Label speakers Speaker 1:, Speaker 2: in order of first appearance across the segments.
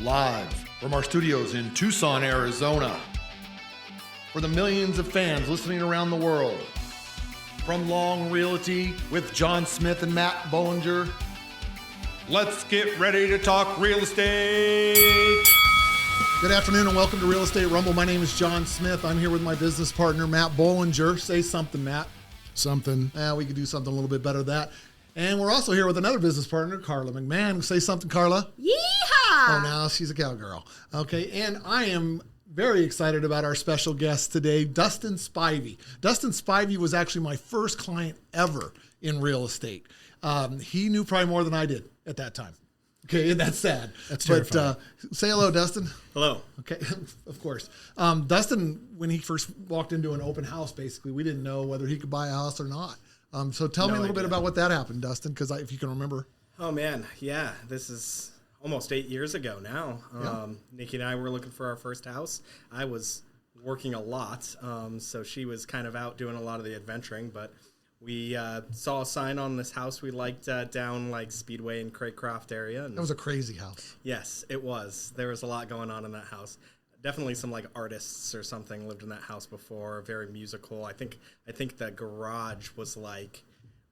Speaker 1: live from our studios in Tucson, Arizona. For the millions of fans listening around the world, from Long Realty with John Smith and Matt Bollinger, let's get ready to talk real estate.
Speaker 2: Good afternoon and welcome to Real Estate Rumble. My name is John Smith. I'm here with my business partner, Matt Bollinger. Say something, Matt.
Speaker 3: Something.
Speaker 2: We could do something a little bit better than that. And we're also here with another business partner, Karla McMahon. Say something, Karla.
Speaker 4: Yeehaw!
Speaker 2: Oh, now she's a cowgirl. Okay, and I am very excited about our special guest today, Dustin Spivey. Dustin Spivey was actually my first client ever in real estate. He knew probably more than I did at that time. Okay, and that's sad.
Speaker 3: That's terrifying.
Speaker 2: But say hello, Dustin.
Speaker 5: Hello.
Speaker 2: Okay, of course. Dustin, when he first walked into an open house, basically, we didn't know whether he could buy a house or not. So tell me a little bit about what that happened, Dustin, because if you can remember.
Speaker 5: Oh, man. Yeah, this is almost 8 years ago now. Nikki and I were looking for our first house. I was working a lot, so she was kind of out doing a lot of the adventuring, but we saw a sign on this house we liked down like Speedway and Craycroft area. And
Speaker 2: that was a crazy house.
Speaker 5: Yes, it was. There was a lot going on in that house. Definitely some like artists or something lived in that house before. Very musical. I think the garage was like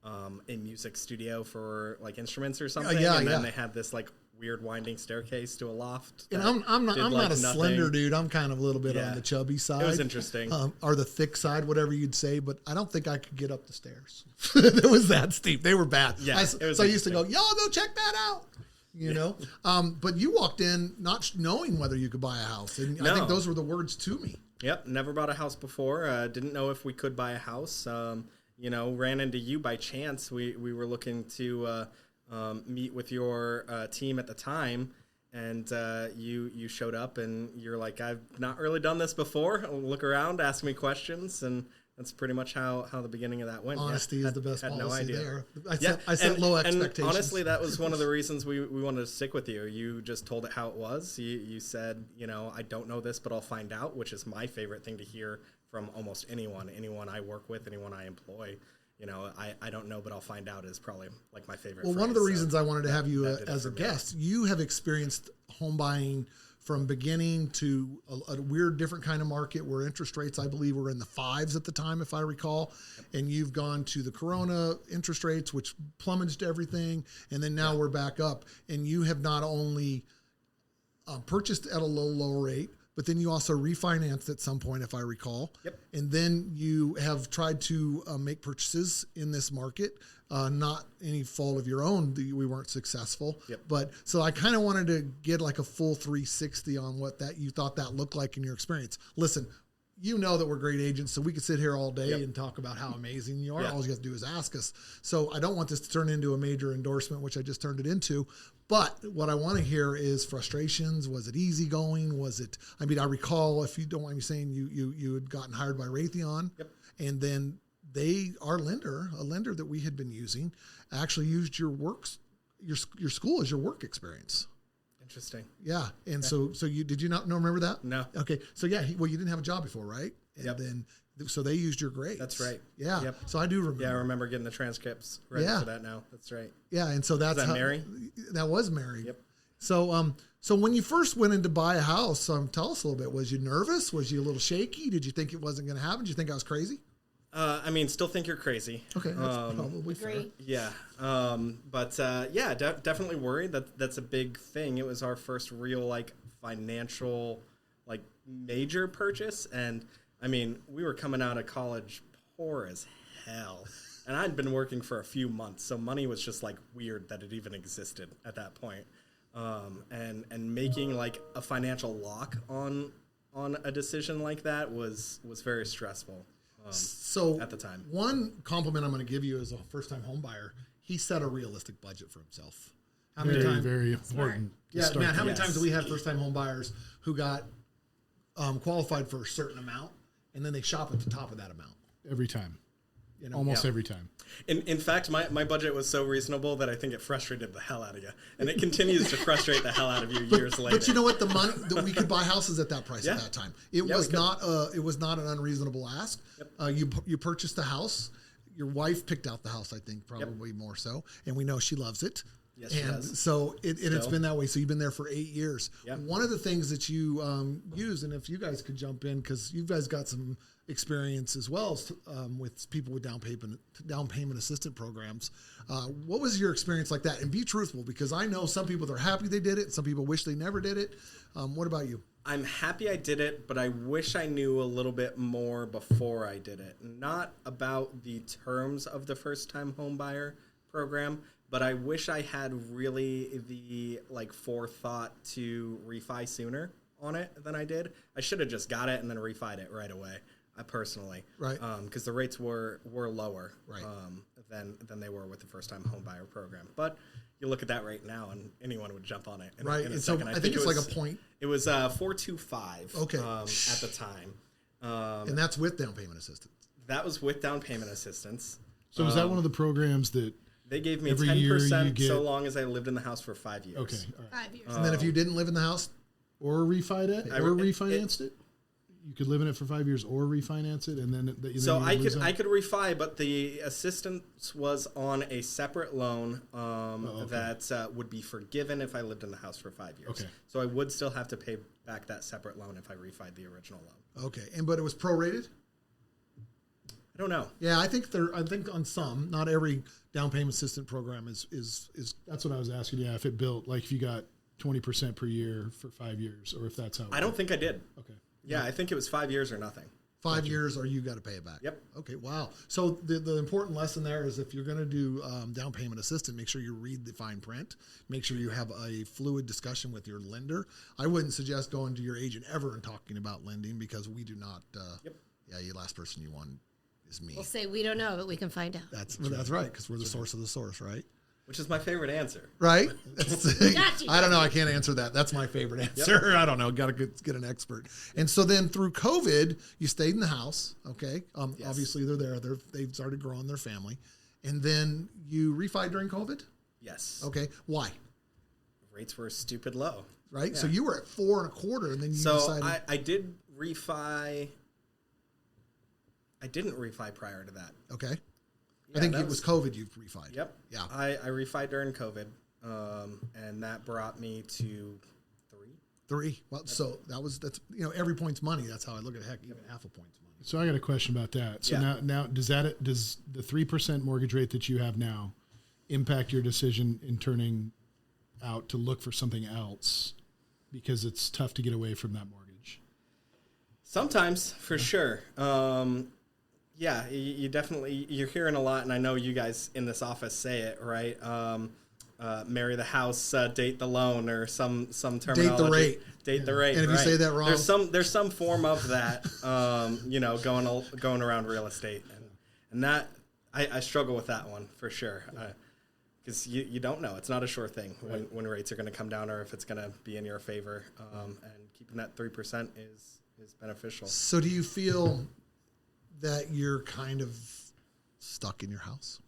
Speaker 5: a music studio for like instruments or something. And then they had this like weird winding staircase to a loft.
Speaker 2: And I'm not a slender dude. I'm kind of a little bit on the chubby side.
Speaker 5: It was interesting.
Speaker 2: Or the thick side, whatever you'd say. But I don't think I could get up the stairs. It was that steep. They were bad.
Speaker 5: Yeah,
Speaker 2: I used to go, y'all go check that out. You know, but you walked in not knowing whether you could buy a house. And I think those were the words to me.
Speaker 5: Yep. Never bought a house before. Didn't know if we could buy a house. Ran into you by chance. We were looking to meet with your team at the time. And you showed up and you're like, I've not really done this before. Look around, ask me questions. And that's pretty much how the beginning of that went.
Speaker 2: Honesty is the best policy
Speaker 5: no idea.
Speaker 2: there. I set low expectations.
Speaker 5: And honestly, that was one of the reasons we wanted to stick with you. You just told it how it was. You said, I don't know this, but I'll find out, which is my favorite thing to hear from almost anyone I work with, anyone I employ. I don't know, but I'll find out is probably like my favorite phrase.
Speaker 2: One of the reasons I wanted to have you as a guest, you have experienced home buying from beginning to a weird different kind of market where interest rates, I believe, were in the 5s at the time, if I recall. And you've gone to the Corona interest rates, which plummeted everything. And then now we're back up. And you have not only purchased at a low rate, but then you also refinanced at some point, if I recall.
Speaker 5: Yep.
Speaker 2: And then you have tried to make purchases in this market. Not any fault of your own, we weren't successful.
Speaker 5: Yep.
Speaker 2: But so I kind of wanted to get like a full 360 on what that you thought that looked like in your experience. Listen, you know that we're great agents, so we could sit here all day and talk about how amazing you are.
Speaker 5: Yeah.
Speaker 2: All you have to do is ask us. So I don't want this to turn into a major endorsement, which I just turned it into. But what I want to hear is frustrations. Was it easygoing? Was it? I mean, I recall, if you don't mind me saying, you had gotten hired by Raytheon, and then a lender that we had been using, actually used your school as your work experience.
Speaker 5: Interesting.
Speaker 2: Yeah, and so did you not remember that?
Speaker 5: No.
Speaker 2: Okay, so you didn't have a job before, right? And then so they used your grades.
Speaker 5: That's right.
Speaker 2: Yeah.
Speaker 5: Yep.
Speaker 2: So I do remember.
Speaker 5: Yeah, I remember getting the transcripts ready for that now. That's right.
Speaker 2: Yeah, and so that's
Speaker 5: Mary?
Speaker 2: That was Mary.
Speaker 5: Yep.
Speaker 2: So so when you first went in to buy a house, tell us a little bit. Was you nervous? Was you a little shaky? Did you think it wasn't going to happen? Did you think I was crazy?
Speaker 5: Still think you're crazy.
Speaker 2: Okay, that's probably fair.
Speaker 5: Yeah. Definitely worried. That's a big thing. It was our first real financial major purchase, and we were coming out of college poor as hell, and I'd been working for a few months, so money was just weird that it even existed at that point. And making a financial lock on a decision like that was very stressful.
Speaker 2: So
Speaker 5: at the time,
Speaker 2: one compliment I'm going to give you as a first-time home buyer, he set a realistic budget for himself. How many times?
Speaker 3: Very important.
Speaker 2: Yeah, man. How many times do we have first-time home buyers who got qualified for a certain amount, and then they shop at the top of that amount?
Speaker 3: Every time. Almost every time.
Speaker 5: In fact, my budget was so reasonable that I think it frustrated the hell out of you. And it continues to frustrate the hell out of you years later.
Speaker 2: But you know what? The money that we could buy houses at that price at that time. It was not an unreasonable ask. Yep. You purchased the house. Your wife picked out the house, I think, probably more so. And we know she loves it.
Speaker 5: Yes, she
Speaker 2: and
Speaker 5: does.
Speaker 2: so it's
Speaker 5: Still.
Speaker 2: been that way. So you've been there for 8 years.
Speaker 5: Yeah.
Speaker 2: One of the things that you use, and if you guys could jump in, because you guys got some experience as well as, with people with down payment assistance programs. What was your experience like that? And be truthful, because I know some people, they're happy they did it. Some people wish they never did it. What about you?
Speaker 5: I'm happy I did it, but I wish I knew a little bit more before I did it. Not about the terms of the first-time home buyer program, but I wish I had really the forethought to refi sooner on it than I did. I should have just got it and then refied it right away. Personally,
Speaker 2: Right.
Speaker 5: Because the rates were lower,
Speaker 2: Right.
Speaker 5: Than they were with the first-time home buyer program. But you look at that right now, and anyone would jump on it.
Speaker 2: Right.
Speaker 5: In a
Speaker 2: And so
Speaker 5: second.
Speaker 2: I think it's like a point.
Speaker 5: It was 425.
Speaker 2: Okay.
Speaker 5: At the time,
Speaker 2: And that's with down payment assistance.
Speaker 5: that was with down payment assistance.
Speaker 3: So is that one of the programs that?
Speaker 5: They gave me
Speaker 3: Every year you
Speaker 5: 10%
Speaker 3: get-
Speaker 5: so long as I lived in the house for 5 years.
Speaker 3: Okay, all right.
Speaker 4: 5 years.
Speaker 2: And then if you didn't live in the house,
Speaker 3: Or refied it,
Speaker 5: I-
Speaker 3: or
Speaker 5: it-
Speaker 3: refinanced it. You could live in it for 5 years, or refinance it, and then
Speaker 5: So
Speaker 3: you
Speaker 5: I
Speaker 3: lose
Speaker 5: could
Speaker 3: out?
Speaker 5: refi, but the assistance was on a separate loan that would be forgiven if I lived in the house for 5 years.
Speaker 3: Okay.
Speaker 5: So I would still have to pay back that separate loan if I refied the original loan.
Speaker 2: okay. But it was prorated?
Speaker 5: I don't know.
Speaker 2: Yeah, I think on some, not every down payment assistance program is
Speaker 3: That's what I was asking. Yeah, if it built, like if you got 20% per year for 5 years, or if that's how.
Speaker 5: I don't think I did.
Speaker 3: Okay.
Speaker 5: Yeah, I think it was 5 years or nothing.
Speaker 2: 5 years or you got to pay it back.
Speaker 5: Yep.
Speaker 2: Okay, wow. So the important lesson there is if you're going to do down payment assistance, make sure you read the fine print. Make sure you have a fluid discussion with your lender. I wouldn't suggest going to your agent ever and talking about lending, because we do not.
Speaker 5: Yep.
Speaker 2: Yeah, the last person you want is me.
Speaker 4: We'll say we don't know, but we can find out.
Speaker 2: That's right, because we're the source of the source, right?
Speaker 5: Which is my favorite answer.
Speaker 2: Right?
Speaker 4: Gotcha.
Speaker 2: I don't know. I can't answer that. That's my favorite answer. Yep. I don't know. Got to get an expert. And so then through COVID, you stayed in the house. Okay.
Speaker 5: Yes.
Speaker 2: Obviously they're there. They've started growing their family. And then you refied during COVID.
Speaker 5: Yes.
Speaker 2: Okay. Why?
Speaker 5: Rates were stupid low.
Speaker 2: Right.
Speaker 5: Yeah.
Speaker 2: So you were at 4.25, and then you
Speaker 5: So
Speaker 2: decided.
Speaker 5: I did refi. I didn't refi prior to that.
Speaker 2: Okay.
Speaker 5: Yeah,
Speaker 2: I think
Speaker 5: that
Speaker 2: it was COVID you refied.
Speaker 5: Yep.
Speaker 2: Yeah.
Speaker 5: I refied during COVID, and that brought me to 3.
Speaker 2: Well, so that's every point's money. That's how I look at it. Heck, even half a point's money.
Speaker 3: So I got a question about that. So
Speaker 5: Yeah.
Speaker 3: now does the 3% mortgage rate that you have now impact your decision in turning out to look for something else, because it's tough to get away from that mortgage?
Speaker 5: Sometimes, for sure. Yeah, you definitely, you're hearing a lot, and I know you guys in this office say it, right? Marry the house, date the loan, or some terminology.
Speaker 2: Date the rate.
Speaker 5: Date the rate.
Speaker 2: And if you
Speaker 5: right.
Speaker 2: say that wrong,
Speaker 5: there's some form of that, going around real estate, and that I struggle with that one for sure, because you don't know. It's not a sure thing when rates are going to come down or if it's going to be in your favor, and keeping that 3% is beneficial.
Speaker 2: So do you feel that you're kind of stuck in your house?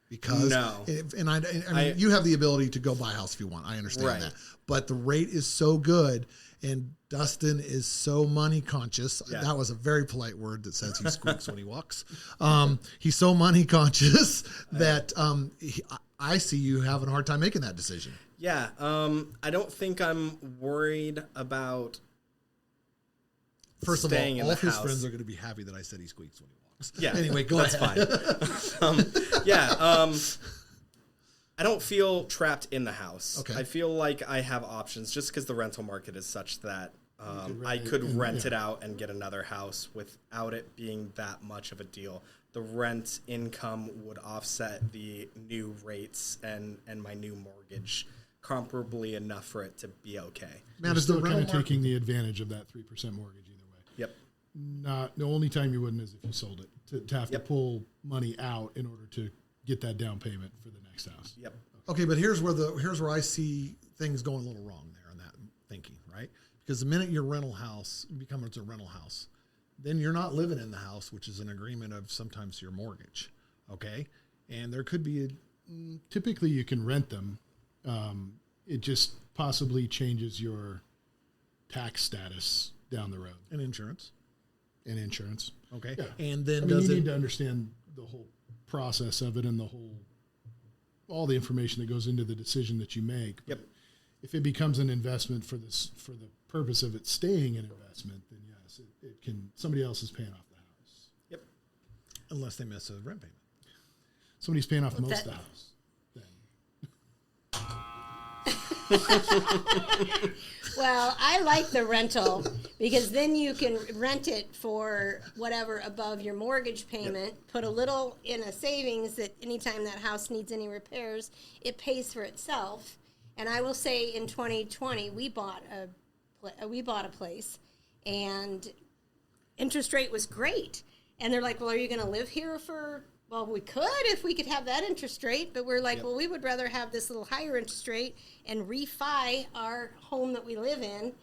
Speaker 2: Because
Speaker 5: No.
Speaker 2: I mean, you have the ability to go buy a house if you want. I understand
Speaker 5: Right.
Speaker 2: that, but the rate is so good, and Dustin is so money conscious.
Speaker 5: Yeah.
Speaker 2: That was a very polite word that says he squeaks when he walks. He's so money conscious that I see you having a hard time making that decision.
Speaker 5: Yeah, I don't think I'm worried about
Speaker 2: First of
Speaker 5: staying in
Speaker 2: all
Speaker 5: the
Speaker 2: his
Speaker 5: house.
Speaker 2: friends are going to be happy that I said he squeaks when he walks.
Speaker 5: Yeah.
Speaker 2: Anyway, go
Speaker 5: that's
Speaker 2: ahead.
Speaker 5: fine. I don't feel trapped in the house.
Speaker 2: Okay.
Speaker 5: I feel like I have options just because the rental market is such that I
Speaker 3: rent it
Speaker 5: could
Speaker 3: and-
Speaker 5: rent
Speaker 3: yeah.
Speaker 5: it out and get another house without it being that much of a deal. The rent income would offset the new rates and my new mortgage comparably enough for it to be okay.
Speaker 2: Man,
Speaker 3: You're
Speaker 2: is the
Speaker 3: still kind
Speaker 2: rental
Speaker 3: of
Speaker 2: market?
Speaker 3: taking the advantage of that 3% mortgage either way.
Speaker 5: Yep.
Speaker 3: Not the only time you wouldn't is if you sold it to have
Speaker 5: Yep.
Speaker 3: to pull money out in order to get that down payment for the next house.
Speaker 5: Yep.
Speaker 2: Okay, but here's where I see things going a little wrong there in that thinking, right? Because the minute your rental house becomes a rental house, then you're not living in the house, which is an agreement of sometimes your mortgage, okay? And there could be
Speaker 3: Typically, you can rent them. It just possibly changes your tax status down the road
Speaker 2: an insurance,
Speaker 3: and insurance.
Speaker 2: okay?
Speaker 3: Yeah.
Speaker 2: And then
Speaker 3: I mean,
Speaker 2: does
Speaker 3: you
Speaker 2: it?
Speaker 3: need to understand the whole process of it and the whole. all the information that goes into the decision that you make.
Speaker 5: Yep.
Speaker 3: If it becomes an investment for the purpose of it staying an investment, then yes, it can. Somebody else is paying off the house.
Speaker 5: Yep.
Speaker 2: Unless they miss a rent payment.
Speaker 3: Somebody's paying off most of the house.
Speaker 4: Well, I like the rental because then you can rent it for whatever above your mortgage payment, put a little in a savings that anytime that house needs any repairs, it pays for itself. And I will say in 2020, we bought a place and interest rate was great. And they're like, well, are you going to live here for... Well, we could if we could have that interest rate, but we're like, well, we would rather have this little higher interest rate and refi our home that we live in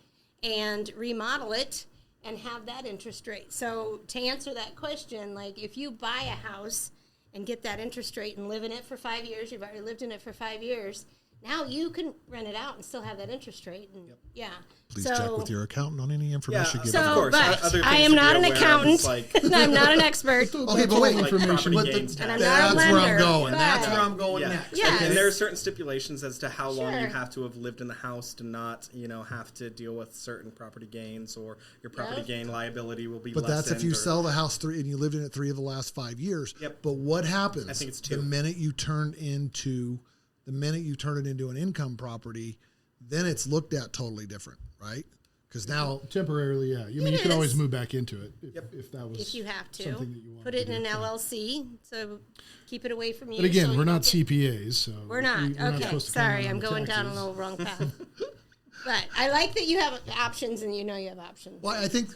Speaker 4: and remodel it and have that interest rate. So to answer that question, like if you buy a house and get that interest rate and live in it for 5 years, you've already lived in it for 5 years, now you can rent it out and still have that interest rate. And yeah.
Speaker 2: Please check with your accountant on any information given.
Speaker 4: So,
Speaker 5: of course.
Speaker 4: but
Speaker 5: Other
Speaker 4: I
Speaker 5: things
Speaker 4: am
Speaker 5: to
Speaker 4: not
Speaker 5: be
Speaker 4: an
Speaker 5: aware of,
Speaker 4: accountant.
Speaker 5: like-
Speaker 4: I'm not an expert.
Speaker 2: Okay, but wait,
Speaker 5: Like
Speaker 3: information.
Speaker 5: property
Speaker 2: But
Speaker 5: gains
Speaker 4: And
Speaker 5: tax.
Speaker 4: I'm not a
Speaker 2: that's where I'm
Speaker 4: lender,
Speaker 2: going.
Speaker 4: but-
Speaker 2: That's where I'm going
Speaker 5: Yeah.
Speaker 2: next.
Speaker 4: Yes.
Speaker 5: And there are certain stipulations as to how long you
Speaker 4: Sure.
Speaker 5: have to have lived in the house to not, have to deal with certain property gains, or your property
Speaker 4: Yep.
Speaker 5: gain liability will be
Speaker 2: But that's if you
Speaker 5: lessened, or-
Speaker 2: sell the house and you lived in it 3 of the last 5 years.
Speaker 5: Yep.
Speaker 2: But what happens
Speaker 5: I think it's
Speaker 2: the
Speaker 5: 2.
Speaker 2: minute you turn it into an income property, then it's looked at totally different, right? Because now
Speaker 3: Temporarily, yeah. You can always move back into it if that was
Speaker 4: If you have to.
Speaker 3: something that you wanted
Speaker 4: Put it
Speaker 3: to
Speaker 4: in
Speaker 3: do.
Speaker 4: an LLC, so keep it away from you.
Speaker 3: But again,
Speaker 4: so you
Speaker 3: we're not
Speaker 4: don't get-
Speaker 3: CPAs, so
Speaker 4: We're not. Okay,
Speaker 3: supposed to
Speaker 4: sorry,
Speaker 3: comment
Speaker 4: I'm
Speaker 3: on the
Speaker 4: going down a
Speaker 3: taxes.
Speaker 4: little wrong path. But I like that you have options and you know you have options.
Speaker 2: Well, I think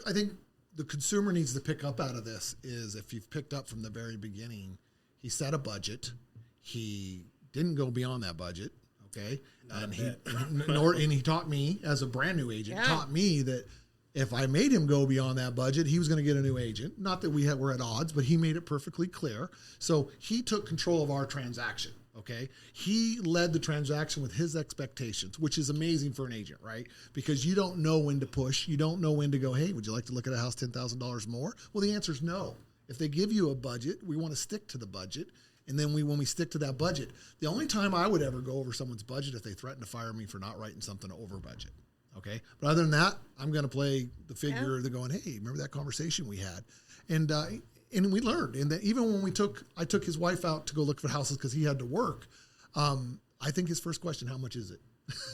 Speaker 2: the consumer needs to pick up out of this is if you've picked up from the very beginning, he set a budget, he didn't go beyond that budget, okay, and he taught me as a brand new agent, taught me that if I made him go beyond that budget, he was going to get a new agent. Not that we're at odds, but he made it perfectly clear. So he took control of our transaction. Okay. He led the transaction with his expectations, which is amazing for an agent, right? Because you don't know when to push. You don't know when to go, hey, would you like to look at a house $10,000 more? Well, the answer is no. If they give you a budget, we want to stick to the budget. And then when we stick to that budget, the only time I would ever go over someone's budget if they threaten to fire me for not writing something over budget. Okay. But other than that, I'm going to play the figure. They're going, hey, remember that conversation we had? And we learned. And that even when I took his wife out to go look for houses because he had to work. I think his first question, how much is it?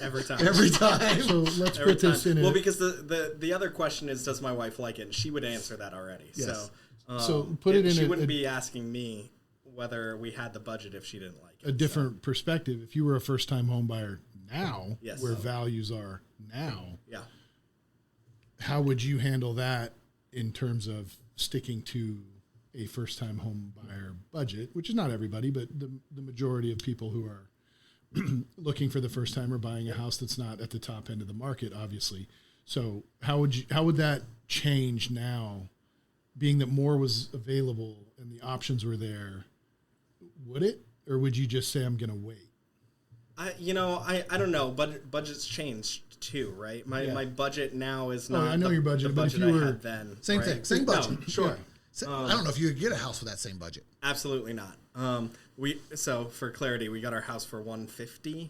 Speaker 5: Every time.
Speaker 2: Every time.
Speaker 3: So let's
Speaker 5: Every
Speaker 3: put this
Speaker 5: time.
Speaker 3: in a...
Speaker 5: Well, because the other question is, does my wife like it? And she would answer that already.
Speaker 2: Yes.
Speaker 3: So put it in
Speaker 5: she
Speaker 3: a-
Speaker 5: wouldn't be asking me whether we had the budget if she didn't like it.
Speaker 3: a different perspective. If you were a first-time home buyer now,
Speaker 5: Yes.
Speaker 3: where values are now,
Speaker 5: Yeah.
Speaker 3: how would you handle that in terms of sticking to a first-time home buyer budget, which is not everybody, but the majority of people who are looking for the first time or buying a house that's not at the top end of the market, obviously. So how would that change now, being that more was available and the options were there? Would it, or would you just say, I'm going to wait?
Speaker 5: I don't know. Budgets change too, right? My budget now is not.
Speaker 3: I know your budget,
Speaker 5: the
Speaker 3: but if
Speaker 5: budget
Speaker 3: you
Speaker 5: I
Speaker 3: were-
Speaker 5: had then.
Speaker 2: Same
Speaker 5: right?
Speaker 2: thing. Same
Speaker 5: No,
Speaker 2: budget.
Speaker 5: sure.
Speaker 2: I don't know if you could get a house with that same budget.
Speaker 5: Absolutely not. So for clarity, we got our house for $155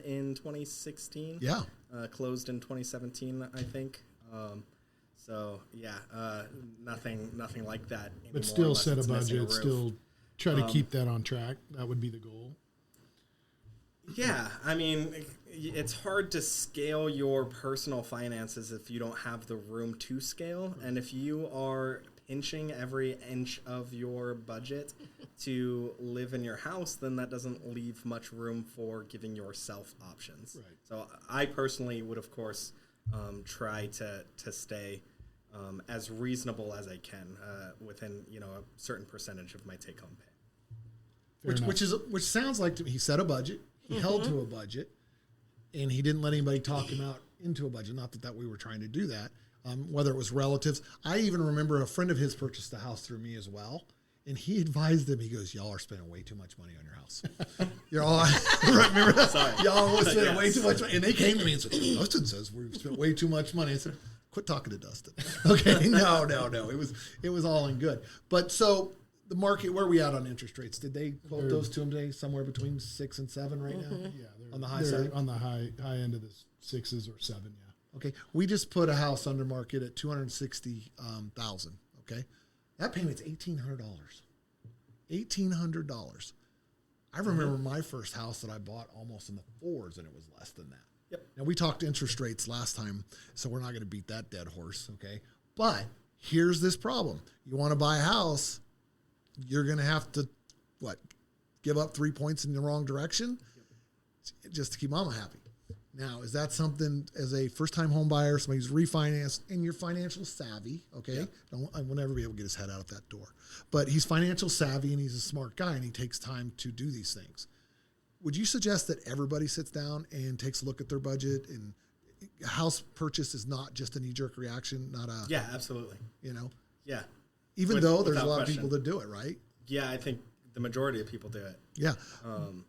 Speaker 5: in 2016.
Speaker 2: Yeah.
Speaker 5: Closed in 2017, I think. Nothing like that anymore.
Speaker 3: But still
Speaker 5: unless
Speaker 3: set a
Speaker 5: it's missing
Speaker 3: budget,
Speaker 5: roof.
Speaker 3: still try to keep that on track. That would be the goal.
Speaker 5: Yeah, I mean, it's hard to scale your personal finances if you don't have the room to scale. And if you are pinching every inch of your budget to live in your house, then that doesn't leave much room for giving yourself options.
Speaker 3: Right.
Speaker 5: So I personally would, of course, try to stay as reasonable as I can within a certain percentage of my take-home pay.
Speaker 2: Which sounds like to me, he set a budget, he held to a budget, and he didn't let anybody talk him out into a budget. Not that we were trying to do that, whether it was relatives. I even remember a friend of his purchased a house through me as well, and he advised them. He goes, "Y'all are spending way too much money on your house. You're all remember that?
Speaker 5: Sorry.
Speaker 2: Y'all are spending way
Speaker 5: Yes.
Speaker 2: too much money." And they came to me and said, "Dustin says we've spent way too much money." I said, "Quit talking to Dustin." Okay, no. It was all in good. But so the market, where are we at on interest rates? Did they quote those to them today? Somewhere between 6 and 7 right now?
Speaker 3: Yeah, they're
Speaker 2: On the high
Speaker 3: they're
Speaker 2: side?
Speaker 3: on the high end of the 6s or 7. Yeah.
Speaker 2: Okay. We just put a house under market at $260,000. Okay. That payment's $1,800. $1,800. I remember my first house that I bought almost in the 4s, and it was less than that.
Speaker 5: Yep.
Speaker 2: Now, we talked interest rates last time, so we're not going to beat that dead horse, okay? But here's this problem. You want to buy a house, you're going to have to, give up 3 points in the wrong direction just to keep mama happy. Now, is that something as a first-time home buyer, somebody who's refinanced, and you're financial savvy, okay? I will never be able to get his head out that door. But he's financial savvy, and he's a smart guy, and he takes time to do these things. Would you suggest that everybody sits down and takes a look at their budget, and house purchase is not just a knee-jerk reaction, not a...
Speaker 5: Yeah, absolutely. Yeah.
Speaker 2: Even though there's a lot
Speaker 5: without
Speaker 2: of people that do it, right?
Speaker 5: Yeah, I think the majority of people do it.
Speaker 2: Yeah.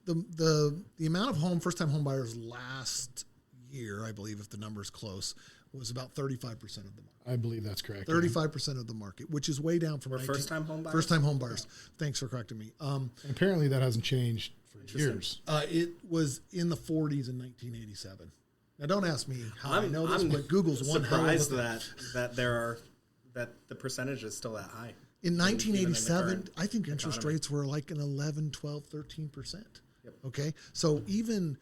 Speaker 2: The amount of first-time home buyers last year, I believe, if the number's close, was about 35% of the market.
Speaker 3: I believe that's correct.
Speaker 2: 35% of the market, which is way down from
Speaker 5: first-time home buyers?
Speaker 2: First-time home buyers. Thanks for correcting me.
Speaker 3: And apparently that hasn't changed for years.
Speaker 2: It was in the 40s in 1987. Now, don't ask me how I know this,
Speaker 5: I'm
Speaker 2: but Google's one hell of a
Speaker 5: surprised that the percentage is still that high.
Speaker 2: In 1987,
Speaker 5: current
Speaker 2: I think interest rates were like an 11, 12, 13%.
Speaker 5: Yep.
Speaker 2: Okay. So even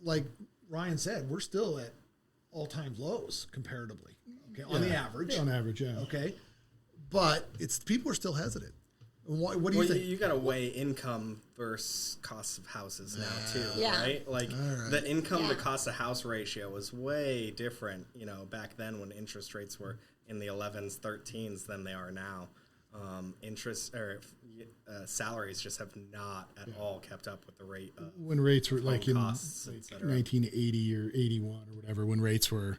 Speaker 2: like Ryan said, we're still at all-time lows comparatively. Okay. On the average.
Speaker 3: On average, yeah.
Speaker 2: Okay. But people are still hesitant. What do you think?
Speaker 5: You got to weigh income versus cost of houses now too,
Speaker 4: Yeah.
Speaker 5: right? Like the income to cost of house ratio was way different, back then when interest rates were in the 11s, 13s than they are now. Salaries just have not at all kept up with the rate of
Speaker 3: when rates were like in
Speaker 5: costs,
Speaker 3: like
Speaker 5: et cetera.
Speaker 3: 1980 or 81 or whatever, when rates were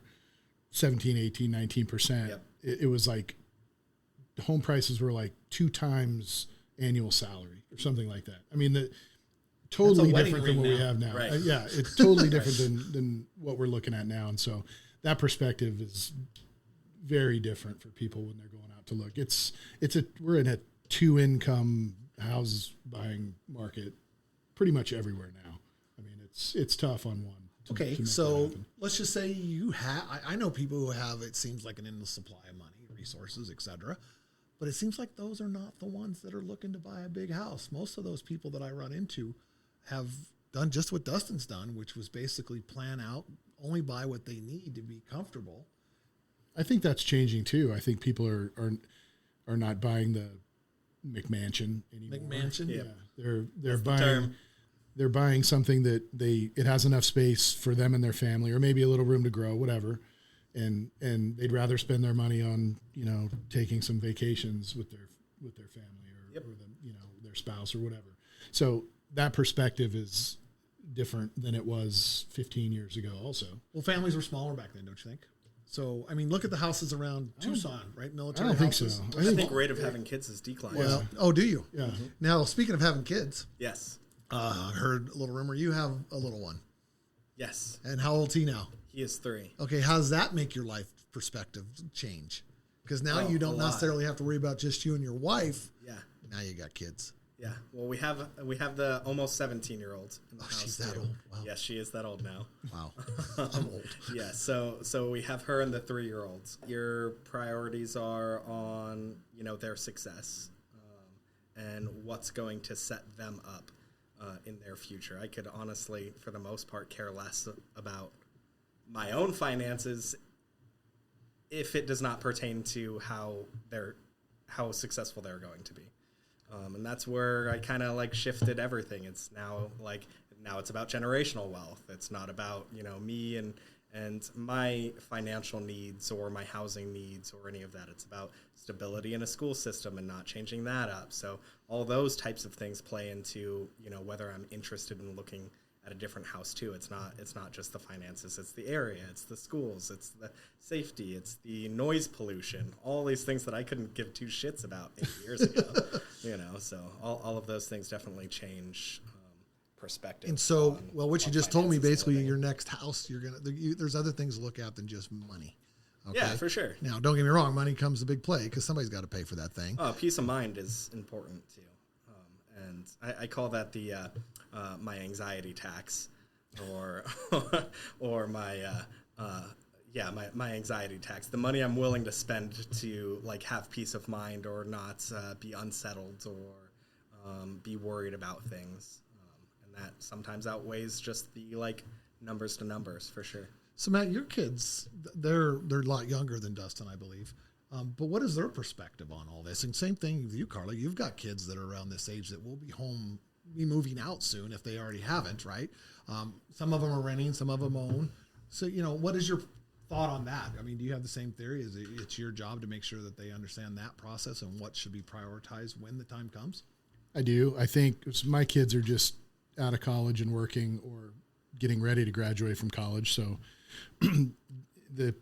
Speaker 3: 17, 18, 19%,
Speaker 5: Yep.
Speaker 3: it was like home prices were like 2 times annual salary or something like that. I mean, totally
Speaker 2: wedding
Speaker 3: different than
Speaker 2: ring
Speaker 3: what we
Speaker 2: now.
Speaker 3: have now.
Speaker 5: Right.
Speaker 3: Yeah, it's totally different than what we're looking at now. And so that perspective is very different for people when they're going out to look. We're in a 2-income house buying market pretty much everywhere now. I mean, it's tough on one.
Speaker 2: Okay,
Speaker 3: to make that
Speaker 2: so
Speaker 3: happen.
Speaker 2: let's just say you have. I know people who have. It seems like an endless supply of money, resources, etc. But it seems like those are not the ones that are looking to buy a big house. Most of those people that I run into have done just what Dustin's done, which was basically plan out, only buy what they need to be comfortable.
Speaker 3: I think that's changing too. I think people are not buying the McMansion anymore.
Speaker 2: McMansion,
Speaker 3: Yeah, they're
Speaker 5: the
Speaker 3: buying.
Speaker 5: term.
Speaker 3: They're buying something that it has enough space for them and their family, or maybe a little room to grow, whatever. And they'd rather spend their money on taking some vacations with their family or their spouse or whatever. So that perspective is different than it was 15 years ago. Also,
Speaker 2: Well, families were smaller back then, don't you think? So, I mean, look at the houses around Tucson, right?
Speaker 3: I
Speaker 2: Military
Speaker 3: don't think
Speaker 2: houses.
Speaker 3: so.
Speaker 5: I think rate of having kids is declining.
Speaker 2: Well, oh, do you?
Speaker 3: Yeah.
Speaker 2: Now, speaking of having kids,
Speaker 5: Yes.
Speaker 2: I heard a little rumor you have a little one.
Speaker 5: Yes.
Speaker 2: And how old's he now?
Speaker 5: He is 3.
Speaker 2: Okay, how does that make your life perspective change? Because now
Speaker 5: Oh,
Speaker 2: you
Speaker 5: a
Speaker 2: don't
Speaker 5: lot.
Speaker 2: necessarily have to worry about just you and your wife.
Speaker 5: Yeah.
Speaker 2: Now you got kids.
Speaker 5: Yeah. Well, we have the almost 17-year-old in the house.
Speaker 2: She's that
Speaker 5: too.
Speaker 2: old. Wow.
Speaker 5: Yes, she is that old now.
Speaker 2: Wow. I'm old.
Speaker 5: Yeah. So we have her and the 3-year-olds. Your priorities are on their success and what's going to set them up in their future. I could honestly, for the most part, care less about my own finances if it does not pertain to how successful they're going to be. And that's where I kind of shifted everything. It's now it's about generational wealth. It's not about me and my financial needs or my housing needs or any of that. It's about stability in a school system and not changing that up. So all those types of things play into whether I'm interested in looking at a different house too. It's not just the finances. It's the area. It's the schools. It's the safety. It's the noise pollution. All these things that I couldn't give 2 shits about 8 years ago. So all of those things definitely change perspective.
Speaker 2: And so,
Speaker 5: on
Speaker 2: what you
Speaker 5: on
Speaker 2: just told me,
Speaker 5: finances and
Speaker 2: basically,
Speaker 5: living.
Speaker 2: your next house, there's other things to look at than just money. Okay?
Speaker 5: Yeah, for sure.
Speaker 2: Now, don't get me wrong, money comes a big play because somebody's got to pay for that thing.
Speaker 5: Peace of mind is important too, and I call that the my anxiety tax, or or my my anxiety tax. The money I'm willing to spend to like have peace of mind or not be unsettled or be worried about things, and that sometimes outweighs just the like numbers to numbers for sure.
Speaker 2: So Matt, your kids, they're a lot younger than Dustin, I believe. But what is their perspective on all this? And same thing with you, Karla. You've got kids that are around this age that will be moving out soon if they already haven't, right? Some of them are renting, some of them own. So, what is your thought on that? I mean, do you have the same theory? Is it's your job to make sure that they understand that process and what should be prioritized when the time comes?
Speaker 3: I do. I think my kids are just out of college and working or getting ready to graduate from college. So the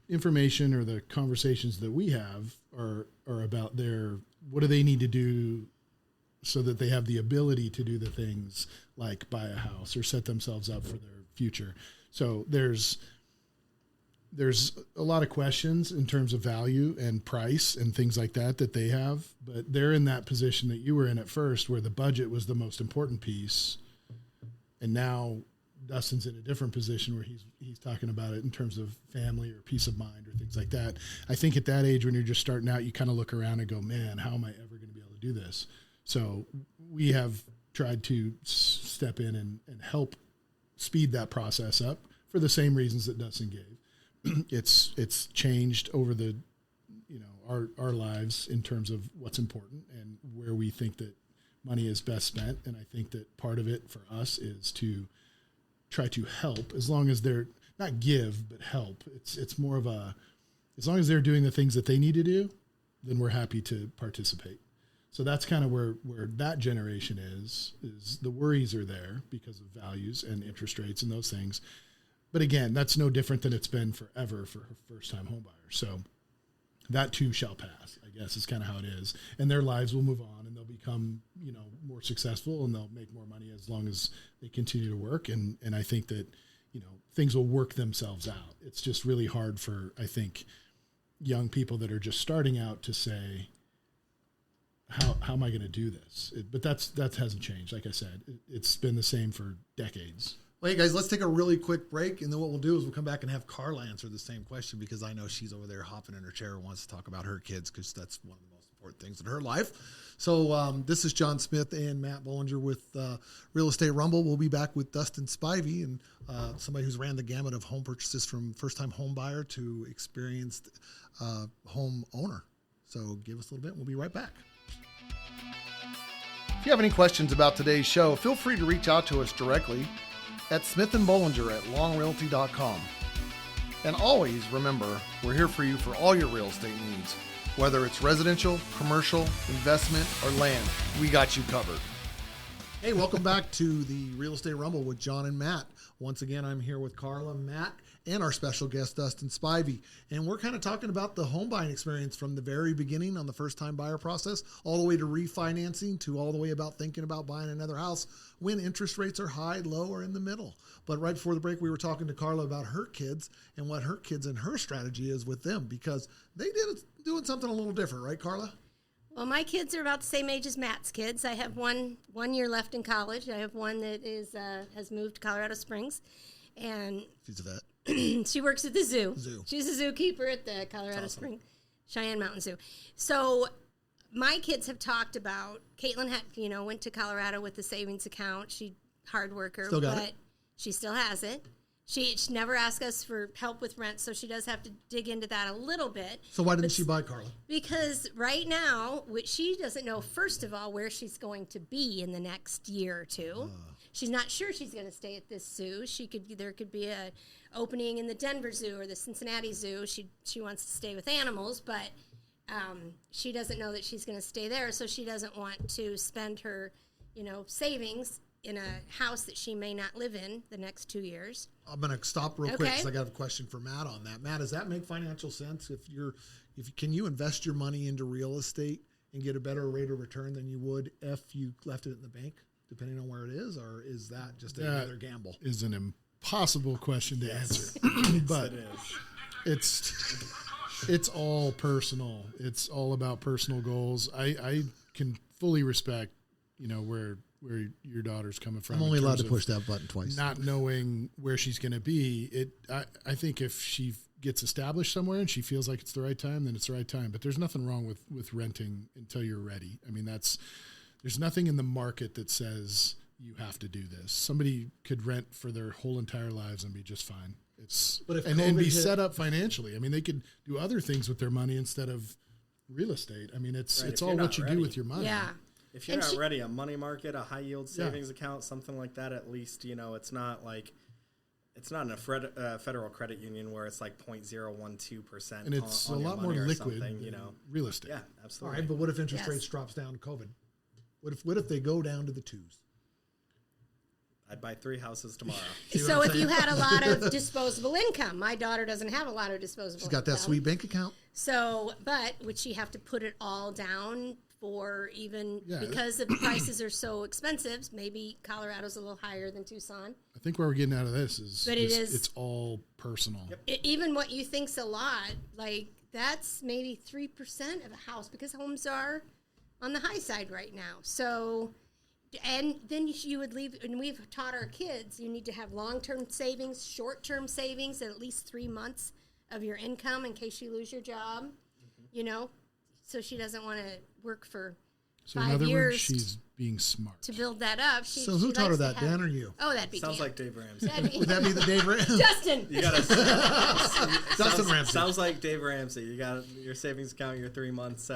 Speaker 3: information or the conversations that we have are about what do they need to do so that they have the ability to do the things like buy a house or set themselves up for their future. So there's a lot of questions in terms of value and price and things like that they have, but they're in that position that you were in at first where the budget was the most important piece. And now Dustin's in a different position where he's talking about it in terms of family or peace of mind or things like that. I think at that age when you're just starting out, you kind of look around and go, man, how am I ever going to be able to do this? So we have tried to step in and help speed that process up for the same reasons that Dustin gave. It's changed over the, our lives in terms of what's important and where we think that money is best spent. And I think that part of it for us is to try to help, as long as they're not give, but help. It's more of as long as they're doing the things that they need to do, then we're happy to participate. So that's kind of where that generation is the worries are there because of values and interest rates and those things. But again, that's no different than it's been forever for first-time home buyers. So that too shall pass, I guess is kind of how it is. And their lives will move on and they'll become, more successful and they'll make more money as long as they continue to work. And I think that, things will work themselves out. It's just really hard for, I think, young people that are just starting out to say, how am I going to do this? But that hasn't changed. Like I said, it's been the same for decades.
Speaker 2: Well, hey guys, let's take a really quick break, and then what we'll do is we'll come back and have Karla answer the same question because I know she's over there hopping in her chair and wants to talk about her kids because that's one of the most important things in her life. So this is John Smith and Matt Bollinger with Real Estate Rumble. We'll be back with Dustin Spivey and somebody who's ran the gamut of home purchases from first-time home buyer to experienced home owner. So give us a little bit, and we'll be right back. If you have any questions about today's show, feel free to reach out to us directly at Smith & Bollinger at longrealty.com. And always remember, we're here for you for all your real estate needs. Whether it's residential, commercial, investment, or land, we got you covered. Hey, welcome back to the Real Estate Rumble with John and Matt. Once again, I'm here with Karla, Matt, and our special guest, Dustin Spivey. And we're kind of talking about the home buying experience from the very beginning on the first-time buyer process, all the way to refinancing, to all the way about thinking about buying another house when interest rates are high, low, or in the middle. But right before the break, we were talking to Karla about her kids and what her kids and her strategy is with them because they doing something a little different, right, Karla?
Speaker 4: Well, my kids are about the same age as Matt's kids. I have one year left in college. I have one that has moved to Colorado Springs, and
Speaker 2: she's a vet.
Speaker 4: She works at the zoo. She's a zookeeper at the Colorado Springs Cheyenne Mountain Zoo. So my kids have talked about Caitlin went to Colorado with the savings account. She hard worker, but she still has it. She never asked us for help with rent, so she does have to dig into that a little bit.
Speaker 2: So why didn't she buy, Karla? Because
Speaker 4: right now, she doesn't know, first of all, where she's going to be in the next year or two. She's not sure she's going to stay at this zoo. There could be a opening in the Denver Zoo or the Cincinnati Zoo. She wants to stay with animals, but she doesn't know that she's going to stay there, so she doesn't want to spend her, savings in a house that she may not live in the next 2 years.
Speaker 2: I'm going to stop real quick because I got a question for Matt on that. Matt, does that make financial sense? Can you invest your money into real estate and get a better rate of return than you would if you left it in the bank, depending on where it is, or is that just another gamble?
Speaker 3: Is an impossible question to answer, but
Speaker 5: It is.
Speaker 3: it's all personal. It's all about personal goals. I can fully respect, where your daughter's coming from.
Speaker 2: I'm only
Speaker 3: in
Speaker 2: allowed
Speaker 3: terms
Speaker 2: to
Speaker 3: of
Speaker 2: push that button twice.
Speaker 3: not knowing where she's going to be. I think if she gets established somewhere and she feels like it's the right time, then it's the right time. But there's nothing wrong with renting until you're ready. I mean, there's nothing in the market that says you have to do this. Somebody could rent for their whole entire lives and be just fine.
Speaker 2: But if
Speaker 3: and
Speaker 2: COVID
Speaker 3: be
Speaker 2: hit-
Speaker 3: set up financially. I mean, they could do other things with their money instead of real estate. I mean, it's
Speaker 5: Right, if
Speaker 3: all
Speaker 5: you're
Speaker 3: what
Speaker 5: not
Speaker 3: you
Speaker 5: ready.
Speaker 3: do with your money.
Speaker 4: Yeah.
Speaker 5: If you're
Speaker 4: And
Speaker 5: not
Speaker 4: she-
Speaker 5: ready, a money market, a high yield savings account, something like that, at least, it's not like, it's not in a federal credit union where it's like 0.012%.
Speaker 3: And it's
Speaker 5: on
Speaker 3: a
Speaker 5: your
Speaker 3: lot more
Speaker 5: money or
Speaker 3: liquid
Speaker 5: something,
Speaker 3: than real estate.
Speaker 5: Yeah,
Speaker 2: All
Speaker 5: absolutely.
Speaker 2: right, but what if interest
Speaker 4: Yes.
Speaker 2: rates drops down to COVID? What if they go down to the 2s?
Speaker 5: I'd buy 3 houses tomorrow.
Speaker 4: So if you had a lot of disposable income, my daughter doesn't have a lot of disposable
Speaker 2: She's got that
Speaker 4: income.
Speaker 2: sweet bank account.
Speaker 4: So, but would she have to put it all down for even
Speaker 3: Yeah.
Speaker 4: because the prices are so expensive? Maybe Colorado's a little higher than Tucson.
Speaker 3: I think where we're getting out of this is,
Speaker 4: But
Speaker 3: it's all personal.
Speaker 4: Even what you think's a lot, like that's maybe 3% of a house because homes are on the high side right now. So, and then you would leave, and we've taught our kids, you need to have long-term savings, short-term savings, at least 3 months of your income in case you lose your job, so she doesn't want to work for
Speaker 3: So in
Speaker 4: 5
Speaker 3: other
Speaker 4: years
Speaker 3: words, she's being smart.
Speaker 4: to build that up.
Speaker 2: So who taught her that, Dan or you?
Speaker 4: Oh, that'd be
Speaker 5: Sounds
Speaker 4: Dan.
Speaker 5: like Dave Ramsey.
Speaker 2: Would that be the Dave Ramsey?
Speaker 4: Justin.
Speaker 5: You got
Speaker 2: Dustin Ramsey.
Speaker 5: Sounds like Dave Ramsey. You got your savings account, your 3 months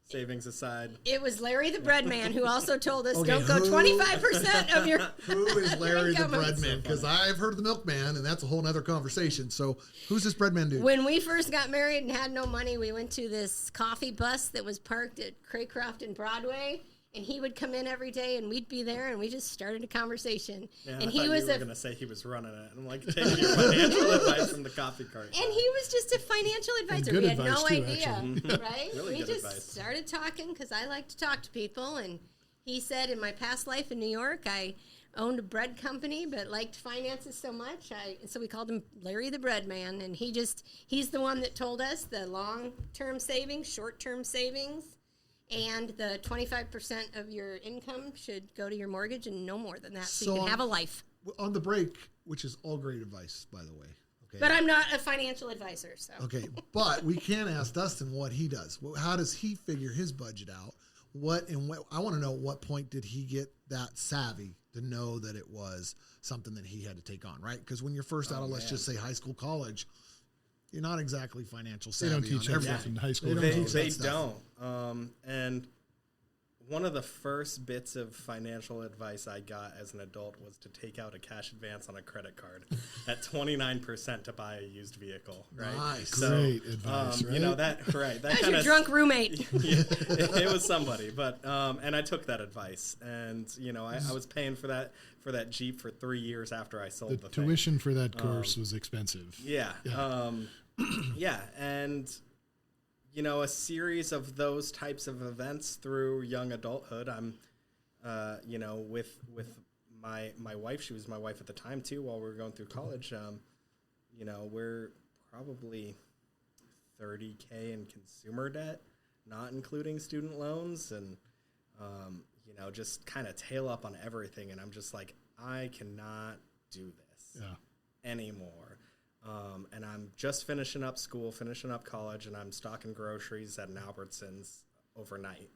Speaker 5: savings aside.
Speaker 4: It was Larry the bread man who also told us
Speaker 2: Okay,
Speaker 4: don't go
Speaker 2: who-
Speaker 4: 25% of your
Speaker 2: Who is Larry the
Speaker 4: income.
Speaker 2: breadman? Because I've heard of the milkman, and that's a whole nother conversation. So who's this breadman dude?
Speaker 4: When we first got married and had no money, we went to this coffee bus that was parked at Craycroft and Broadway, and he would come in every day, and we'd be there, and we just started a conversation.
Speaker 5: Yeah,
Speaker 4: and
Speaker 5: I
Speaker 4: he
Speaker 5: thought
Speaker 4: was
Speaker 5: you were
Speaker 4: a
Speaker 5: going to say he was running it. I'm like, taking your financial advice from the coffee cart.
Speaker 4: and he was just a financial advisor.
Speaker 3: good
Speaker 4: We had
Speaker 3: advice,
Speaker 4: no
Speaker 3: too,
Speaker 4: idea,
Speaker 3: actually.
Speaker 4: right?
Speaker 5: Really
Speaker 4: we
Speaker 5: good
Speaker 4: just
Speaker 5: advice.
Speaker 4: started talking because I like to talk to people, and he said, in my past life in New York, I owned a bread company, but liked finances so much, so we called him Larry the Bread Man, and he's the one that told us the long-term savings, short-term savings, and the 25% of your income should go to your mortgage and no more than that, so you
Speaker 2: So
Speaker 4: can have a life.
Speaker 2: On the break, which is all great advice, by the way. Okay.
Speaker 4: But I'm not a financial advisor, so.
Speaker 2: Okay, but we can ask Dustin what he does. How does he figure his budget out? I want to know at what point did he get that savvy to know that it was something that he had to take on, right? Because when you're first out of, let's just say high school, college, you're not exactly financial
Speaker 3: They
Speaker 2: savvy.
Speaker 3: don't teach
Speaker 2: on
Speaker 3: that
Speaker 2: everything.
Speaker 3: stuff in high school.
Speaker 2: They don't
Speaker 5: They,
Speaker 2: teach
Speaker 5: they
Speaker 2: that stuff.
Speaker 5: don't. And one of the first bits of financial advice I got as an adult was to take out a cash advance on a credit card at 29% to buy a used vehicle. Right?
Speaker 2: Nice.
Speaker 3: Great advice, right?
Speaker 5: That right. That
Speaker 4: That's
Speaker 5: kind
Speaker 4: your
Speaker 5: of
Speaker 4: drunk roommate.
Speaker 5: it was somebody, but and I took that advice, and I was paying for that Jeep for 3 years after I sold
Speaker 3: The
Speaker 5: the thing.
Speaker 3: tuition for that course was expensive.
Speaker 5: Yeah. Yeah. And, a series of those types of events through young adulthood. I'm, with my wife, she was my wife at the time too, while we were going through college. We're probably $30K in consumer debt, not including student loans, and, just kind of tail up on everything. And I'm just like, I cannot do this anymore. And I'm just finishing up school, finishing up college, and I'm stocking groceries at an Albertsons overnight.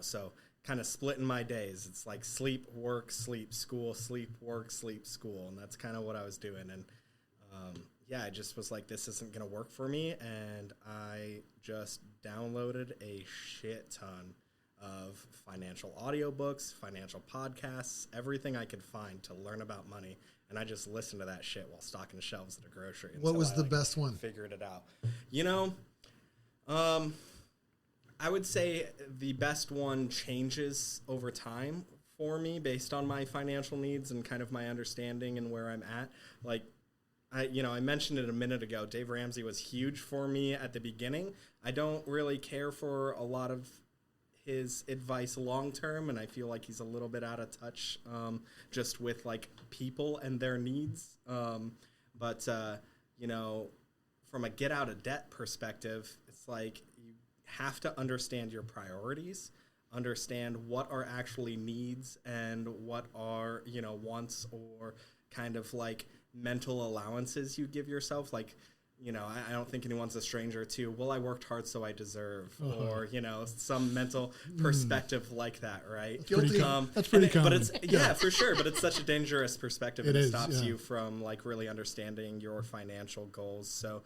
Speaker 5: So kind of splitting my days. It's like sleep, work, sleep, school, sleep, work, sleep, school. And that's kind of what I was doing. And I just was like, this isn't going to work for me. And I just downloaded a shit ton of financial audiobooks, financial podcasts, everything I could find to learn about money. And I just listened to that shit while stocking shelves at a grocery.
Speaker 2: What was
Speaker 5: I,
Speaker 2: the best one?
Speaker 5: Figured it out. I would say the best one changes over time for me based on my financial needs and kind of my understanding and where I'm at. Like, I mentioned it a minute ago. Dave Ramsey was huge for me at the beginning. I don't really care for a lot of his advice long term, and I feel like he's a little bit out of touch just with like people and their needs. But you know, from a get out of debt perspective, it's like you have to understand your priorities, understand what are actually needs and what are, you know, wants or kind of like mental allowances you give yourself. Like, you know, I don't think anyone's a stranger to, well, I worked hard, so I deserve, or, you know, some mental perspective like that, right?
Speaker 2: Guilty.
Speaker 3: That's pretty common.
Speaker 5: But it's, yeah, for sure. But it's such a dangerous perspective, and it
Speaker 3: is,
Speaker 5: stops
Speaker 3: yeah.
Speaker 5: you from, like, really understanding your financial goals. So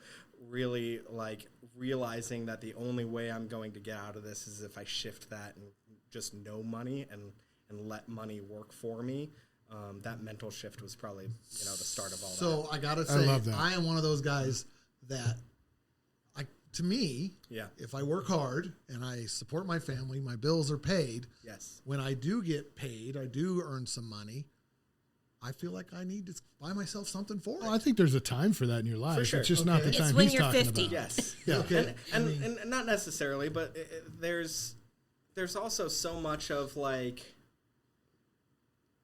Speaker 5: really, like, realizing that the only way I'm going to get out of this is if I shift that and just know money and let money work for me. That mental shift was probably, you know, the start of all that.
Speaker 2: So I gotta say,
Speaker 3: love that.
Speaker 2: I am one of those guys that, to me,
Speaker 5: Yeah.
Speaker 2: if I work hard and I support my family, my bills are paid.
Speaker 5: Yes.
Speaker 2: When I do get paid, I do earn some money. I feel like I need to buy myself something for
Speaker 3: Well,
Speaker 2: it.
Speaker 3: I think there's a time for that in your life.
Speaker 5: sure.
Speaker 3: It's just not the
Speaker 2: Okay.
Speaker 3: time
Speaker 4: It's when
Speaker 3: he's
Speaker 4: you're
Speaker 3: talking
Speaker 4: 50.
Speaker 3: about.
Speaker 5: Yes.
Speaker 3: Yeah.
Speaker 2: Okay.
Speaker 5: And not necessarily, but there's also so much of like,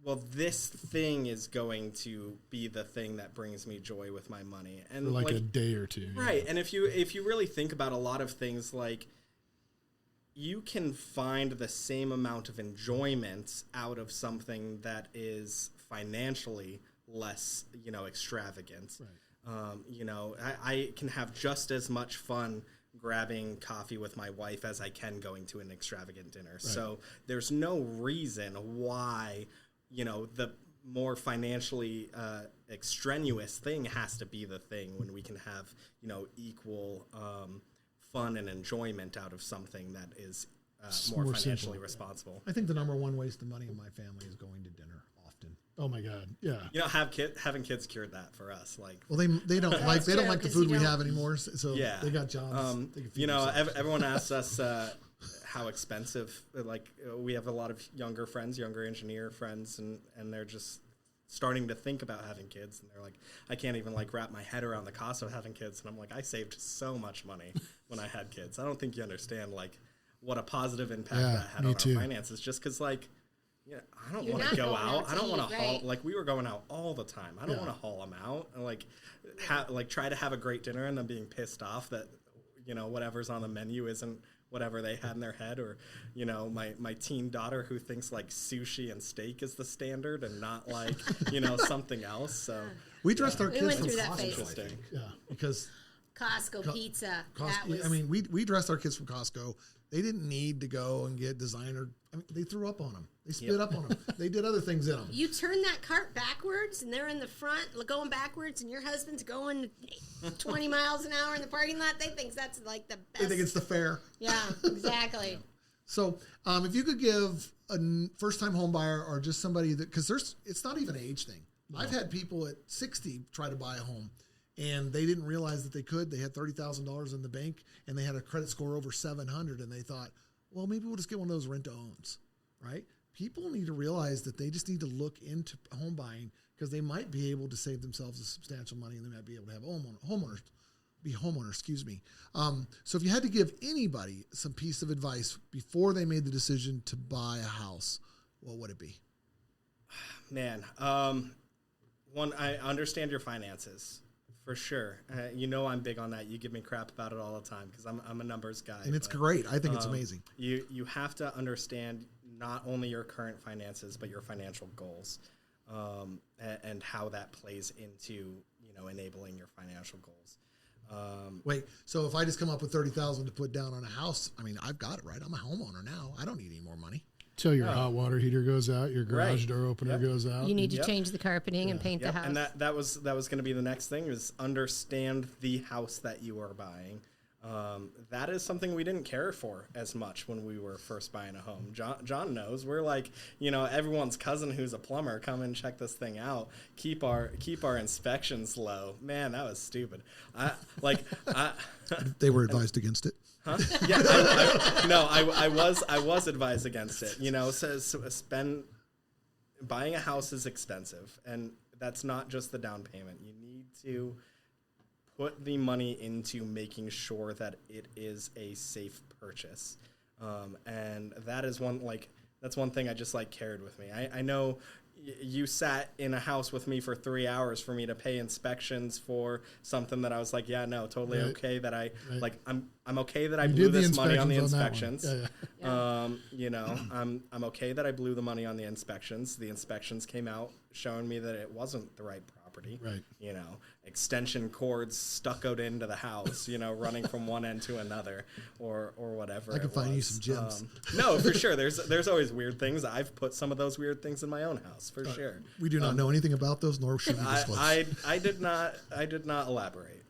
Speaker 5: well, this thing is going to be the thing that brings me joy with my money, and
Speaker 3: For like a day or two. yeah.
Speaker 5: right. And if you really think about a lot of things, like you can find the same amount of enjoyment out of something that is financially less, you know, extravagant.
Speaker 3: Right.
Speaker 5: You know, I can have just as much fun grabbing coffee with my wife as I can going to an extravagant dinner. Right. So there's no reason why, you know, the more financially extraneous thing has to be the thing when we can have, you know, equal fun and enjoyment out of something that is more financially
Speaker 3: simple.
Speaker 5: responsible.
Speaker 2: I think the number one waste of money in my family is going to dinner often.
Speaker 3: Oh my God. Yeah.
Speaker 5: You know, having kids cured that for us. Like,
Speaker 2: Well, they don't like
Speaker 4: true,
Speaker 2: the
Speaker 4: 'cause
Speaker 2: food
Speaker 4: you
Speaker 2: we
Speaker 4: don't-
Speaker 2: have anymore, so
Speaker 5: yeah,
Speaker 2: they got jobs. They can feed
Speaker 5: you know,
Speaker 2: themselves.
Speaker 5: everyone asks us how expensive. Like, we have a lot of younger engineer friends, and they're just starting to think about having kids, and they're like, I can't even like wrap my head around the cost of having kids. And I'm like, I saved so much money when I had kids. I don't think you understand like what a positive impact
Speaker 3: Yeah,
Speaker 5: that had
Speaker 3: me
Speaker 5: on
Speaker 3: too.
Speaker 5: our finances. Just because like, yeah, I don't
Speaker 4: You're
Speaker 5: want
Speaker 4: not
Speaker 5: to go
Speaker 4: going
Speaker 5: out.
Speaker 4: out
Speaker 5: I
Speaker 4: to
Speaker 5: don't want
Speaker 4: eat,
Speaker 5: to haul.
Speaker 4: right?
Speaker 5: Like, we were going out all the time. I don't
Speaker 3: Yeah.
Speaker 5: want to haul them out and like try to have a great dinner and then being pissed off that, you know, whatever's on the menu isn't whatever they had in their head, or, you know, my teen daughter who thinks like sushi and steak is the standard and not like, you know, something else. So
Speaker 2: We dressed our
Speaker 4: We
Speaker 2: kids
Speaker 4: went
Speaker 2: from
Speaker 4: through that
Speaker 2: Costco,
Speaker 4: phase.
Speaker 2: I
Speaker 5: Interesting.
Speaker 2: think,
Speaker 3: Yeah.
Speaker 2: because
Speaker 4: Costco pizza. That
Speaker 2: Costco,
Speaker 4: was,
Speaker 2: I mean, we dressed our kids from Costco. They didn't need to go and get designer. I mean, they threw up on them. They spit up on them. They did other things in them.
Speaker 4: you turn that cart backwards, and they're in the front going backwards, and your husband's going 20 miles an hour in the parking lot. They think that's like the best.
Speaker 2: They think it's the fair.
Speaker 4: Yeah, exactly.
Speaker 2: So, if you could give a first-time home buyer or just somebody that, because it's not even an age thing. I've had people at 60 try to buy a home, and they didn't realize that they could. They had $30,000 in the bank, and they had a credit score over 700, and they thought, well, maybe we'll just get one of those rent-to-owns, right? People need to realize that they just need to look into home buying because they might be able to save themselves a substantial money, and they might be able to have homeowners. Excuse me. So if you had to give anybody some piece of advice before they made the decision to buy a house, what would it be?
Speaker 5: Man, one, I understand your finances for sure. You know, I'm big on that. You give me crap about it all the time because I'm a numbers guy.
Speaker 2: And it's
Speaker 5: but,
Speaker 2: great. I think it's amazing.
Speaker 5: You have to understand not only your current finances but your financial goals, and how that plays into, you know, enabling your financial goals.
Speaker 2: Wait, so if I just come up with $30,000 to put down on a house, I mean, I've got it, right? I'm a homeowner now. I don't need any more money.
Speaker 3: Till your hot water heater goes out, your garage
Speaker 5: Right.
Speaker 3: door opener
Speaker 5: Yep.
Speaker 3: goes out.
Speaker 4: You need to
Speaker 5: Yep.
Speaker 4: change the carpeting and paint the
Speaker 5: Yep,
Speaker 4: house.
Speaker 5: and that was going to be the next thing, is understand the house that you are buying. That is something we didn't care for as much when we were first buying a home. John knows. We're like, you know, everyone's cousin who's a plumber, come and check this thing out. Keep our inspections low. Man, that was stupid.
Speaker 2: They were advised against it.
Speaker 5: Huh? Yeah, I was advised against it. You know, buying a house is expensive, and that's not just the down payment. You need to put the money into making sure that it is a safe purchase. And that is that's one thing I just like carried with me. I know you sat in a house with me for 3 hours for me to pay inspections for something that I was like, yeah, no, totally okay that I'm okay that I blew this money on the inspections. You know, I'm okay that I blew the money on the inspections. The inspections came out showing me that it wasn't the right property.
Speaker 3: Right.
Speaker 5: You know, extension cords stuccoed into the house, you know, running from one end to another or whatever.
Speaker 2: I can find you some gems.
Speaker 5: No, for sure. There's always weird things. I've put some of those weird things in my own house for sure.
Speaker 2: We do not know anything about those, nor should we disclose.
Speaker 5: I did not elaborate.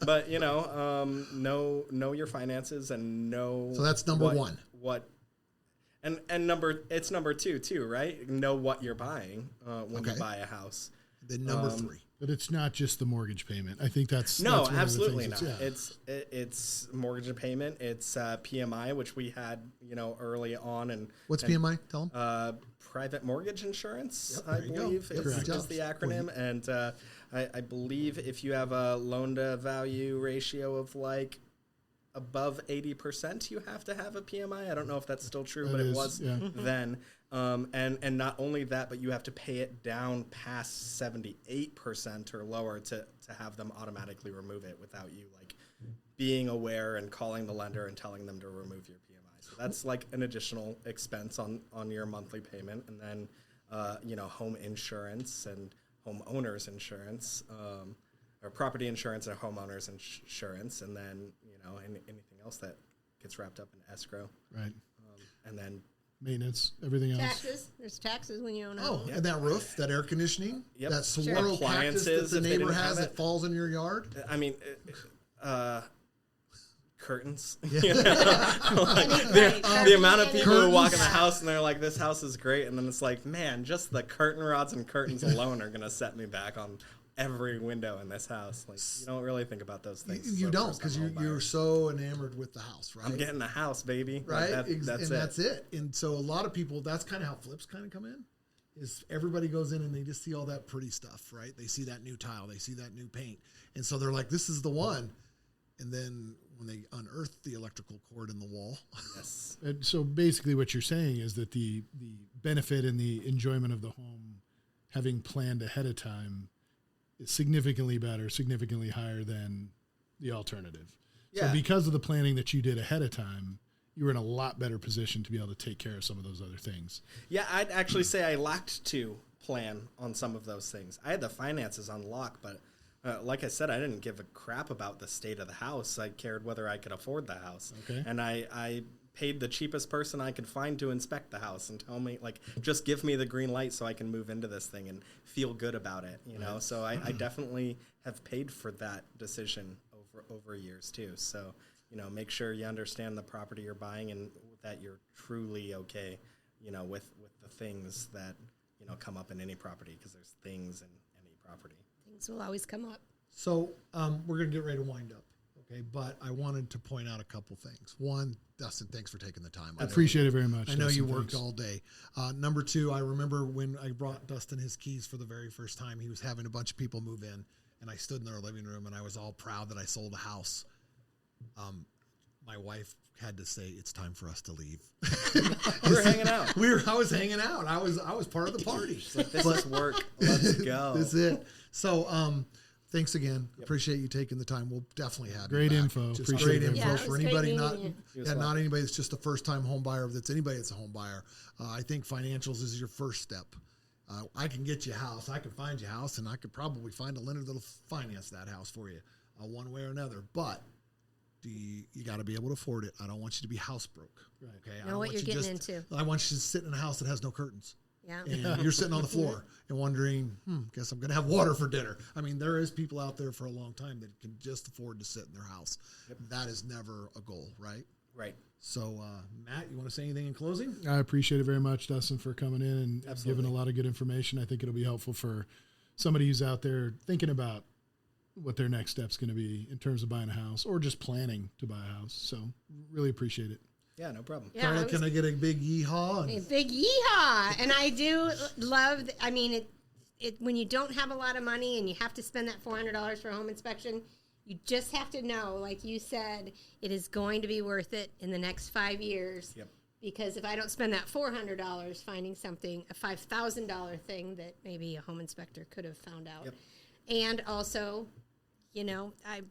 Speaker 5: But you know, know your finances and know.
Speaker 2: So that's number one.
Speaker 5: And it's number two too, right? Know what you're buying when you buy a house.
Speaker 2: Then number three.
Speaker 3: But it's not just the mortgage payment. I think that's
Speaker 5: absolutely not.
Speaker 3: Yeah.
Speaker 5: It's mortgage payment. It's PMI, which we had early on. And
Speaker 2: what's PMI? Tell them.
Speaker 5: Private mortgage insurance,
Speaker 2: Yep,
Speaker 5: I believe is the acronym. And I believe if you have a loan to value ratio of like above 80%, you have to have a PMI. I don't know if that's still true, but it was then. And not only that, but you have to pay it down past 78% or lower to have them automatically remove it without you like being aware and calling the lender and telling them to remove your PMI. So that's like an additional expense on your monthly payment. And then, you know, home insurance and homeowners insurance, or property insurance and homeowners insurance. And then, you know, anything else that gets wrapped up in escrow.
Speaker 3: Right.
Speaker 5: And then
Speaker 3: maintenance, everything else.
Speaker 4: Taxes. There's taxes when you own a home.
Speaker 2: And that roof, that air conditioning, that saguaro cactus that the neighbor has that falls in your yard.
Speaker 5: I mean, curtains.
Speaker 2: Yeah.
Speaker 5: The amount of people who walk in the house and they're like, this house is great. And then it's like, man, just the curtain rods and curtains alone are going to set me back on every window in this house. Like, you don't really think about those things.
Speaker 2: You don't, because you're so enamored with the house, right?
Speaker 5: I'm getting the house, baby.
Speaker 2: Right?
Speaker 5: Like
Speaker 2: that's it. And so a lot of people, that's kind of how flips kind of come in, is everybody goes in and they just see all that pretty stuff, right? They see that new tile, they see that new paint. And so they're like, this is the one. And then when they unearth the electrical cord in the wall.
Speaker 5: Yes.
Speaker 3: And so basically what you're saying is that the benefit and the enjoyment of the home, having planned ahead of time, is significantly better, significantly higher than the alternative.
Speaker 5: Yeah.
Speaker 3: So because of the planning that you did ahead of time, you were in a lot better position to be able to take care of some of those other things.
Speaker 5: Yeah, I'd actually say I lacked to plan on some of those things. I had the finances on lock, but like I said, I didn't give a crap about the state of the house. I cared whether I could afford the house.
Speaker 3: Okay.
Speaker 5: And I paid the cheapest person I could find to inspect the house and tell me, like, just give me the green light so I can move into this thing and feel good about it, you know? So I definitely have paid for that decision over years too. So, you know, make sure you understand the property you're buying and that you're truly okay, you know, with the things that, you know, come up in any property, because there's things in any property.
Speaker 4: Things will always come up.
Speaker 2: So we're going to get ready to wind up. Okay, but I wanted to point out a couple things. One, Dustin, thanks for taking the time.
Speaker 3: I appreciate it very much.
Speaker 2: I know
Speaker 3: Dustin,
Speaker 2: you worked
Speaker 3: thanks.
Speaker 2: all day. Number two, I remember when I brought Dustin his keys for the very first time, he was having a bunch of people move in, and I stood in their living room, and I was all proud that I sold a house. My wife had to say, "It's time for us to leave."
Speaker 5: We were hanging out.
Speaker 2: I was hanging out. I was part of the party.
Speaker 5: This is work. Let's go.
Speaker 2: That's it. So, thanks again. Appreciate you taking the time. We'll definitely have
Speaker 3: Great
Speaker 2: you back.
Speaker 3: info.
Speaker 2: Just
Speaker 3: Appreciate
Speaker 2: great
Speaker 3: it.
Speaker 2: info
Speaker 4: Yeah, it
Speaker 2: for
Speaker 4: was
Speaker 2: anybody
Speaker 4: great
Speaker 2: not
Speaker 4: meeting
Speaker 2: not anybody that's just a first time home buyer. That's anybody that's a home buyer. I think financials is your first step. I can get you a house. I can find you a house, and I could probably find a lender that'll finance that house for you, one way or another. But you got to be able to afford it. I don't want you to be house broke.
Speaker 3: Right.
Speaker 2: Okay. I
Speaker 4: Know
Speaker 2: don't
Speaker 4: what
Speaker 2: want
Speaker 4: you're
Speaker 2: you
Speaker 4: getting into.
Speaker 2: I want you to sit in a house that has no curtains.
Speaker 4: Yeah.
Speaker 2: And you're sitting on the floor and wondering, guess I'm going to have water for dinner. I mean, there is people out there for a long time that can just afford to sit in their house. Yep. That is never a goal, right?
Speaker 5: Right.
Speaker 2: So, Matt, you want to say anything in closing?
Speaker 3: I appreciate it very much, Dustin, for coming in and giving a lot of good information. I think it'll be helpful for somebody who's out there thinking about what their next step's going to be in terms of buying a house or just planning to buy a house. So really appreciate it.
Speaker 5: Yeah, no problem.
Speaker 4: Yeah,
Speaker 2: Karla, can I get a big yeehaw?
Speaker 4: A big yeehaw. And I do love, it when you don't have a lot of money and you have to spend that $400 for a home inspection, You just have to know, like you said, it is going to be worth it in the next 5 years.
Speaker 5: Yep.
Speaker 4: Because if I don't spend that $400 finding something, a $5,000 thing that maybe a home inspector could have found out.
Speaker 5: Yep.
Speaker 4: And also, you know, I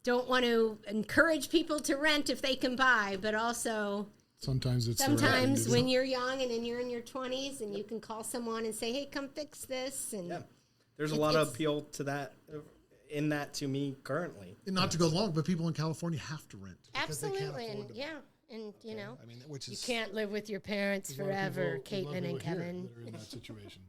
Speaker 4: don't want to encourage people to rent if they can buy, but also
Speaker 3: Sometimes it's the right thing to
Speaker 4: sometimes
Speaker 3: do.
Speaker 4: when you're young and you're in your 20s and you can call someone and say, hey, come fix this. And
Speaker 5: Yeah. There's a lot of appeal to that, in that to me currently.
Speaker 2: And not to go long, but people in California have to rent. because they can't
Speaker 4: absolutely.
Speaker 2: afford
Speaker 4: And
Speaker 2: to-
Speaker 4: yeah. And, you know,
Speaker 2: I mean, which
Speaker 4: you
Speaker 2: is
Speaker 4: can't live with your parents
Speaker 3: There's a lot of
Speaker 4: forever,
Speaker 3: people-
Speaker 4: Caitlin and
Speaker 3: there's a lot of people
Speaker 4: Kevin.
Speaker 3: here that are in that situation.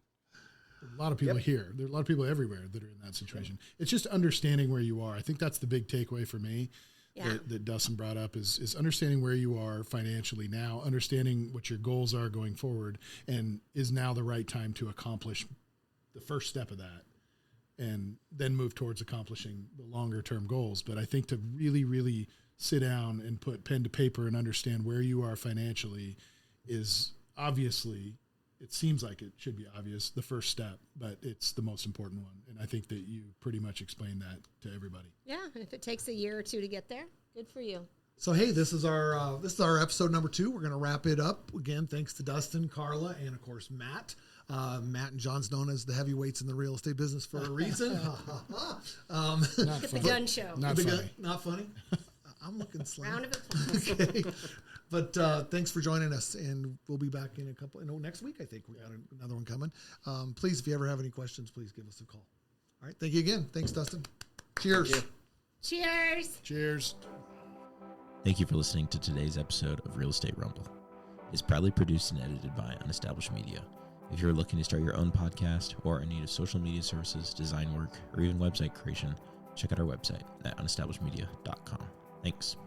Speaker 3: A lot of people here. There are a lot of people everywhere that are in that situation. It's just understanding where you are. I think that's the big takeaway for me
Speaker 4: Yeah.
Speaker 3: that Dustin brought up is understanding where you are financially now, understanding what your goals are going forward, and is now the right time to accomplish the first step of that and then move towards accomplishing the longer term goals. But I think to really, really sit down and put pen to paper and understand where you are financially is obviously, it seems like it should be obvious, the first step, but it's the most important one. And I think that you pretty much explained that to everybody.
Speaker 4: Yeah. And if it takes a year or two to get there, good for you.
Speaker 2: So hey, this is our episode number 2. We're going to wrap it up again. Thanks to Dustin, Karla, and of course Matt. Matt and John's known as the heavyweights in the real estate business for a reason.
Speaker 3: Not
Speaker 4: The
Speaker 3: funny.
Speaker 4: gun show.
Speaker 3: Not funny.
Speaker 2: Not funny. I'm looking slim.
Speaker 4: Round of applause.
Speaker 2: Okay. But thanks for joining us, and we'll be back in next week. I think we got another one coming. Please, if you ever have any questions, please give us a call. All right. Thank you again. Thanks, Dustin. Cheers.
Speaker 4: Cheers.
Speaker 3: Cheers.
Speaker 6: Thank you for listening to today's episode of Real Estate Rumble. It's proudly produced and edited by Unestablished Media. If you're looking to start your own podcast or in need of social media services, design work, or even website creation, check out our website at unestablishedmedia.com. Thanks.